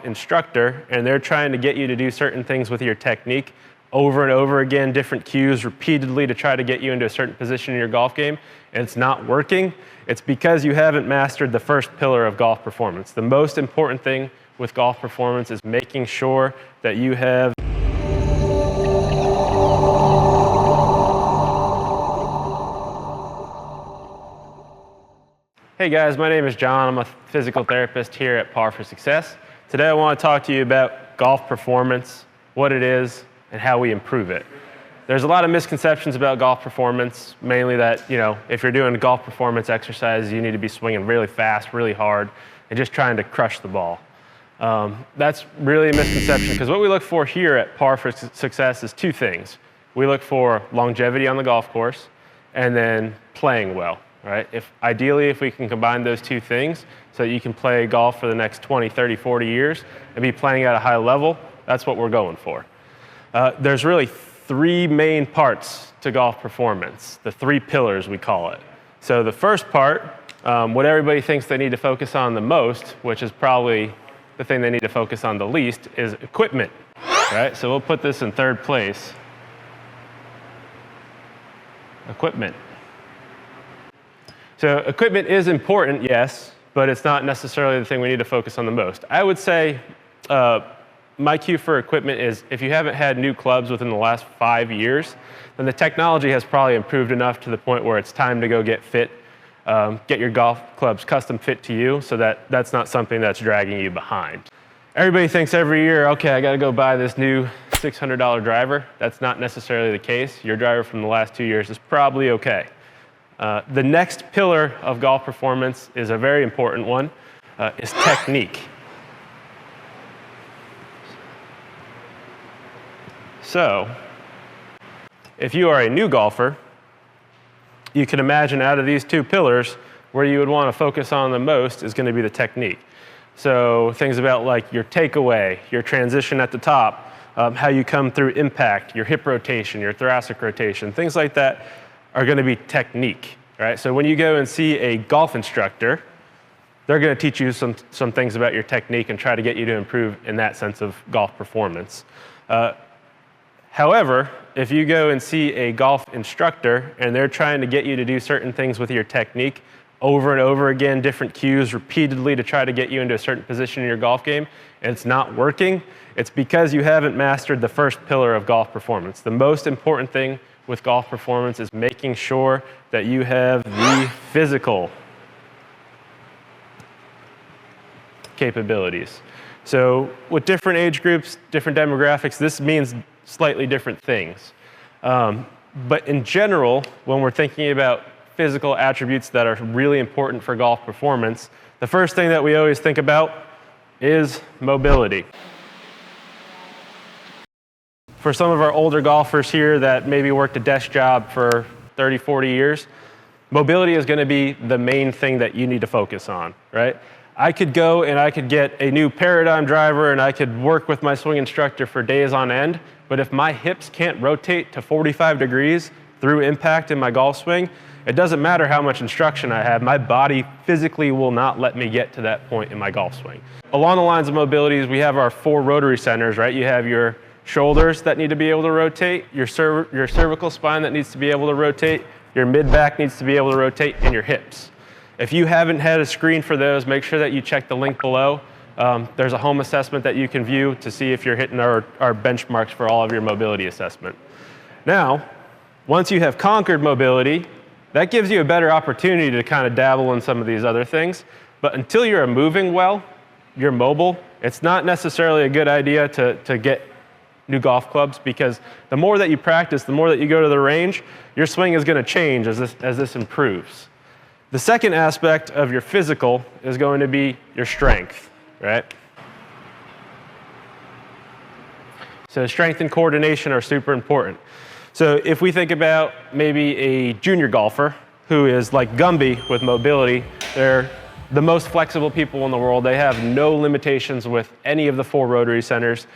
instructor and they're trying to get you to do certain things with your technique over and over again, different cues repeatedly to try to get you into a certain position in your golf game, and it's not working, it's because you haven't mastered the first pillar of golf performance. The most important thing with golf performance is making sure that you have Hey guys, my name is John. I'm a physical therapist here at Par for Success. Today I want to talk to you about golf performance, what it is, and how we improve it. There's a lot of misconceptions about golf performance, mainly that, if you're doing golf performance exercises, you need to be swinging really fast, really hard, and just trying to crush the ball. That's really a misconception, because what we look for here at Par for Success is two things. We look for longevity on the golf course, and then playing well. Right? Ideally, if we can combine those two things so that you can play golf for the next 20, 30, 40 years and be playing at a high level, that's what we're going for. There's really three main parts to golf performance, the three pillars we call it. So the first part, what everybody thinks they need to focus on the most, which is probably the thing they need to focus on the least, is equipment. Right? So we'll put this in third place. Equipment. So equipment is important, yes, but it's not necessarily the thing we need to focus on the most. I would say my cue for equipment is if you haven't had new clubs within the last 5 years, then the technology has probably improved enough to the point where it's time to go get fit, get your golf clubs custom fit to you so that that's not something that's dragging you behind. Everybody thinks every year, okay, I got to go buy this new $600 driver. That's not necessarily the case. Your driver from the last 2 years is probably okay. The next pillar of golf performance is a very important one, is technique. So, if you are a new golfer, you can imagine out of these two pillars, where you would want to focus on the most is going to be the technique. So things about like your takeaway, your transition at the top, how you come through impact, your hip rotation, your thoracic rotation, things like that are going to be technique, right? So when you go and see a golf instructor, they're going to teach you some things about your technique and try to get you to improve in that sense of golf performance. However, if you go and see a golf instructor and they're trying to get you to do certain things with your technique over and over again, different cues repeatedly to try to get you into a certain position in your golf game, and it's not working, it's because you haven't mastered the first pillar of golf performance. The most important thing with golf performance is making sure that you have the physical capabilities. So with different age groups, different demographics, this means slightly different things. But in general, when we're thinking about physical attributes that are really important for golf performance, the first thing that we always think about is mobility. For some of our older golfers here that maybe worked a desk job for 30, 40 years, mobility is going to be the main thing that you need to focus on, right? I could go and I could get a new Paradigm driver and I could work with my swing instructor for days on end, but if my hips can't rotate to 45 degrees through impact in my golf swing, it doesn't matter how much instruction I have, my body physically will not let me get to that point in my golf swing. Along the lines of mobilities, we have our 4 rotary centers, right? You have your shoulders that need to be able to rotate, your cervical spine that needs to be able to rotate, your mid-back needs to be able to rotate, and your hips. If you haven't had a screen for those, make sure that you check the link below. There's a home assessment that you can view to see if you're hitting our benchmarks for all of your mobility assessment. Now, once you have conquered mobility, that gives you a better opportunity to kind of dabble in some of these other things. But until you're moving well, you're mobile, it's not necessarily a good idea to get new golf clubs, because the more that you practice, the more that you go to the range, your swing is going to change as this improves. The second aspect of your physical is going to be your strength, right? So strength and coordination are super important. So if we think about maybe a junior golfer who is like Gumby with mobility, they're the most flexible people in the world. They have no limitations with any of the 4 rotary centers,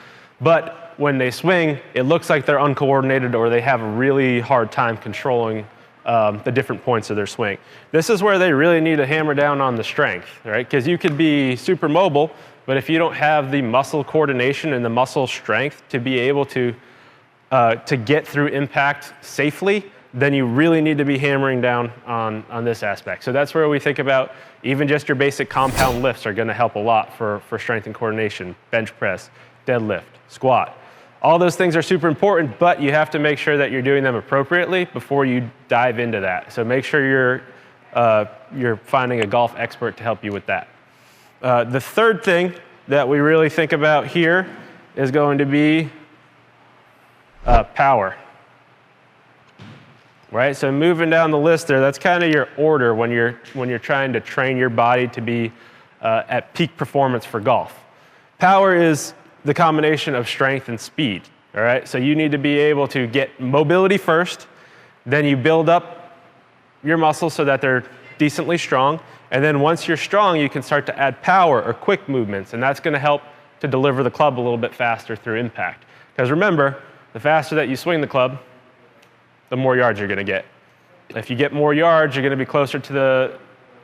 but when they swing, it looks like they're uncoordinated or they have a really hard time controlling the different points of their swing. This is where they really need to hammer down on the strength, right? Because you could be super mobile, But if you don't have the muscle coordination and the muscle strength to be able to get through impact safely, then you really need to be hammering down on this aspect. So that's where we think about even just your basic compound lifts are going to help a lot for strength and coordination. Bench press, deadlift, squat. All those things are super important, but you have to make sure that you're doing them appropriately before you dive into that. So make sure you're finding a golf expert to help you with that. The third thing that we really think about here is going to be power. Right, so moving down the list there, that's kind of your order when you're trying to train your body to be at peak performance for golf. Power is the combination of strength and speed. All right, so you need to be able to get mobility first, then you build up your muscles so that they're decently strong, and then once you're strong, you can start to add power or quick movements, and that's going to help to deliver the club a little bit faster through impact. Because remember, the faster that you swing the club, the more yards you're going to get. If you get more yards, you're going to be closer to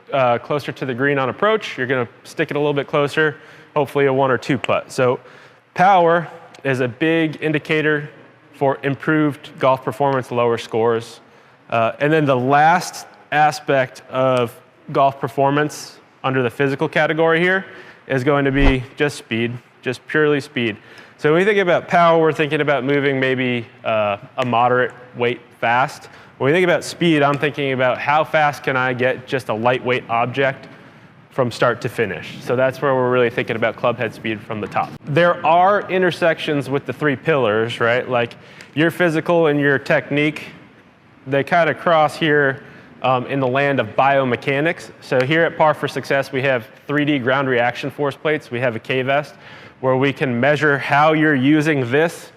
the green on approach. You're going to stick it a little bit closer, hopefully a 1 or 2 putt. So power is a big indicator for improved golf performance, lower scores. And then the last aspect of golf performance under the physical category here is going to be just speed, just purely speed. So when we think about power, we're thinking about moving maybe a moderate weight fast. When we think about speed, I'm thinking about how fast can I get just a lightweight object from start to finish. So that's where we're really thinking about club head speed from the top. There are intersections with the 3 pillars, right? Like your physical and your technique, they kind of cross here in the land of biomechanics. So here at Par for Success, we have 3D ground reaction force plates. We have a K-Vest where we can measure how you're using this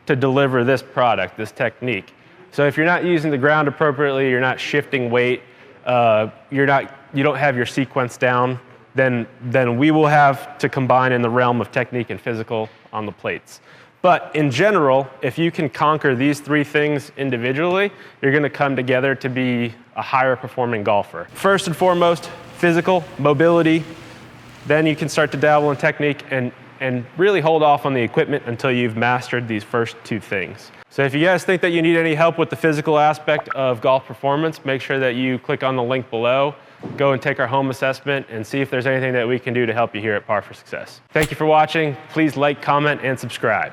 to deliver this product, this technique. So if you're not using the ground appropriately, you're not shifting weight, you don't have your sequence down, then we will have to combine in the realm of technique and physical on the plates. But in general, if you can conquer these 3 things individually, you're going to come together to be a higher performing golfer. First and foremost, physical, mobility. Then you can start to dabble in technique and really hold off on the equipment until you've mastered these first 2 things. So if you guys think that you need any help with the physical aspect of golf performance, make sure that you click on the link below, go and take our home assessment, and see if there's anything that we can do to help you here at Par for Success. Thank you for watching. Please like, comment, and subscribe.